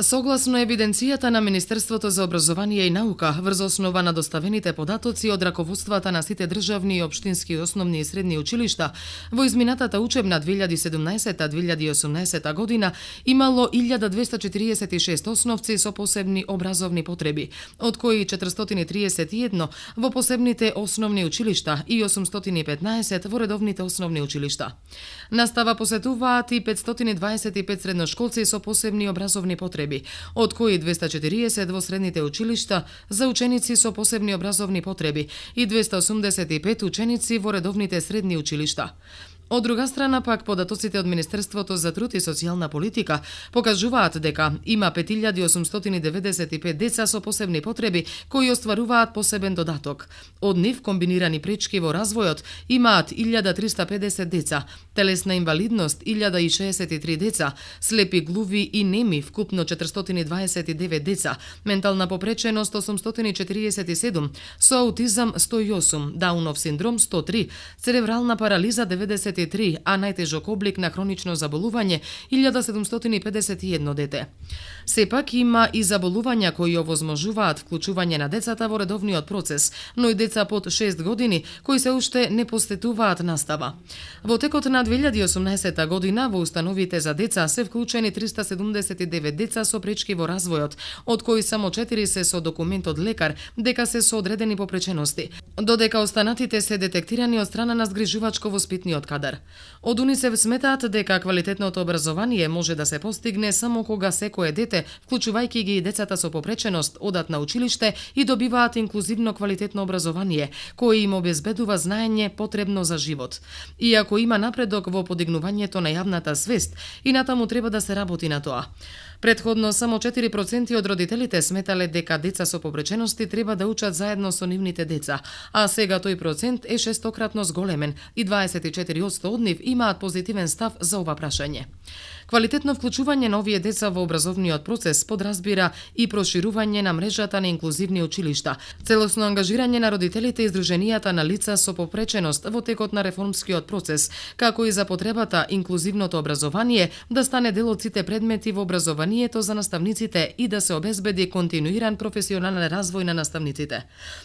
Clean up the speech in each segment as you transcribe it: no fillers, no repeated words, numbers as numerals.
Согласно евиденцијата на Министерството за образование и наука, врз основа на доставените податоци од раководствата на сите државни и општински основни и средни училишта, во изминатата учебна 2017-2018 година имало 1246 основци со посебни образовни потреби, од кои 431 во посебните основни училишта и 815 во редовните основни училишта. Настава посетуваат и 525 средношколци со посебни образовни потреби, од кои 240 во средните училишта за ученици со посебни образовни потреби и 285 ученици во редовните средни училишта. Од друга страна пак податоците од Министерството за труд и социјална политика покажуваат дека има 5895 деца со посебни потреби кои остваруваат посебен додаток. Од нив комбинирани пречки во развојот имаат 1350 деца, телесна инвалидност 1063 деца, слепи глуви и неми вкупно 429 деца, ментална попреченост 847, со аутизам 108, Даунов синдром 103, церебрална парализа 93, а најтежок облик на хронично заболување 1751 дете. Сепак има и заболувања кои овозможуваат вклучување на децата во редовниот процес, но и деца под 6 години кои се уште не посетуваат настава. Во текот на 2018 година во установите за деца се вклучени 379 деца со пречки во развојот, од кои само 4 се со документ од лекар дека се со одредени попречености, додека останатите се детектирани од страна на згрижувачко-воспитниот кадар. Од УНИСЕФ сметаат дека квалитетното образование може да се постигне само кога секое дете, вклучувајќи ги и децата со попреченост, одат на училиште и добиваат инклузивно квалитетно образование, кое им обезбедува знаење потребно за живот. Иако има напредок во подигнувањето на јавната свест, и натаму треба да се работи на тоа. Претходно само 4% од родителите сметале дека деца со попречености треба да учат заедно со нивните деца, а сега тој процент е шестократно зголемен и 24% од нив имаат позитивен став за ова прашање. Квалитетно вклучување на овие деца во образовниот процес подразбира и проширување на мрежата на инклузивни училишта, целосно ангажирање на родителите и здруженијата на лица со попреченост во текот на реформскиот процес, како и за потребата инклузивното образование да стане дел од сите предмети во образованието за наставниците и да се обезбеди континуиран професионален развој на наставниците.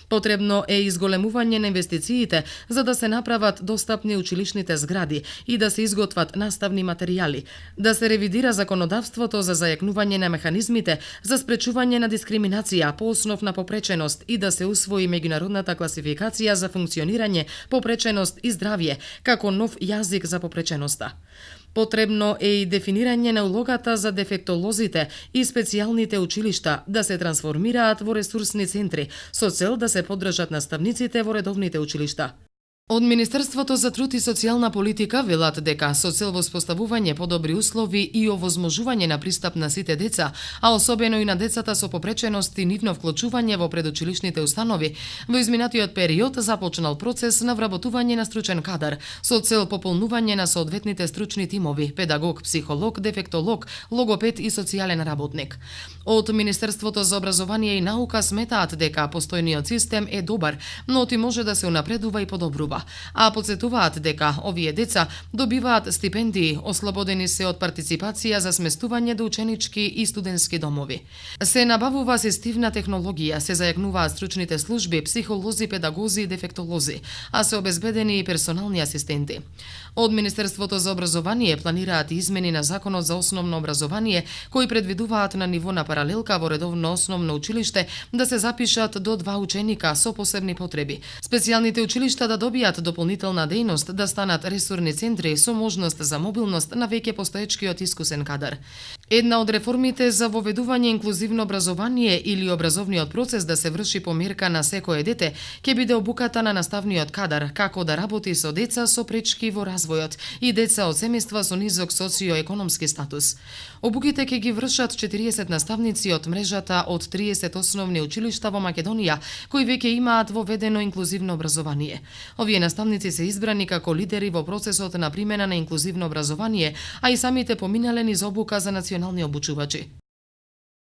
Потребно е изголемување на инвестициите за да се направат достапни училишните згради и да се изготват наставни материјали, да се ревидира законодавството за зајакнување на механизмите за спречување на дискриминација по основ на попреченост и да се усвои меѓународната класификација за функционирање, попреченост и здравје како нов јазик за попреченоста. Потребно е и дефинирање на улогата за дефектолозите и специјалните училишта да се трансформираат во ресурсни центри со цел да се поддржат наставниците во редовните училишта. Од Министерството за труд и социјална политика велат дека со цел воспоставување подобри услови и овозможување на пристап на сите деца, а особено и на децата со попреченост и нивно вклучување во предучилишните установи, во изминатиот период започнал процес на вработување на стручен кадар со цел пополнување на соодветните стручни тимови: педагог, психолог, дефектолог, логопед и социјален работник. Од Министерството за образование и наука сметаат дека постојниот систем е добар, но ти може да се унапредува и подобрува, а подсетуваат дека овие деца добиваат стипендии, ослободени се од партиципација за сместување до ученички и студентски домови. Се набавува асистивна технологија, се зајакнуваат стручните служби, психолози, педагози и дефектолози, а се обезбедени и персонални асистенти. Од Министерството за образование планираат измени на Законот за основно образование, кои предвидуваат на ниво на паралелка во редовно основно училиште да се запишат до 2 ученика со посебни потреби. Специјалните училишта да добијат дополнителна дејност, да станат ресурни центри со можност за мобилност на веќе постоечкиот искусен кадар. Една од реформите за воведување инклузивно образование или образовниот процес да се врши померка на секое дете ќе биде обуката на наставниот кадар како да работи со деца со пречки во развојот и деца од семејства со низок социоекономски статус. Обуките ќе ги вршат 40 наставници од мрежата од 30 основни училишта во Македонија кои веќе имаат воведено инклузивно образование. Овие наставници се избрани како лидери во процесот на примена на инклузивно образование, а и самите поминале низ обука за национални обучувачи.